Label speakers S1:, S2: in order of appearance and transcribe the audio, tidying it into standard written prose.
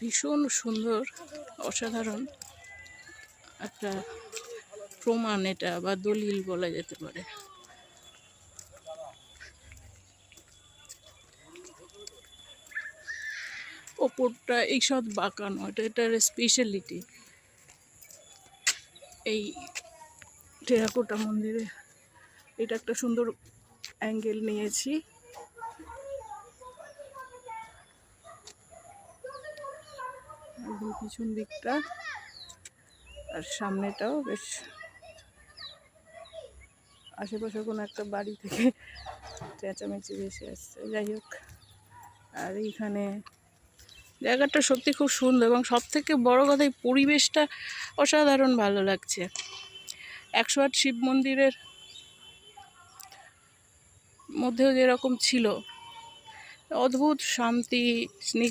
S1: ভীষণ সুন্দর, অসাধারণ একটা প্রমাণ এটা, বা দলিল বলা যেতে পারে। ওপরটা এইসব বাঁকানো, এটার স্পেশালিটি। এই টেরাকোটা মন্দিরে এটা একটা সুন্দর অ্যাঙ্গেল নিয়েছি। একদম পিছন দিকটা আর সামনেটাও বেশ, আশেপাশে কোনো একটা বাড়ি থেকে চেঁচামেচি ভেসে আসছে, যাই হোক। আর এইখানে জায়গাটা সত্যি খুব সুন্দর, এবং সব থেকে বড় কথা এই পরিবেশটা অসাধারণ ভালো লাগছে। 108 শিব মন্দিরের মধ্যেও যেরকম ছিল অদ্ভুত শান্তি, স্নিগ্ধ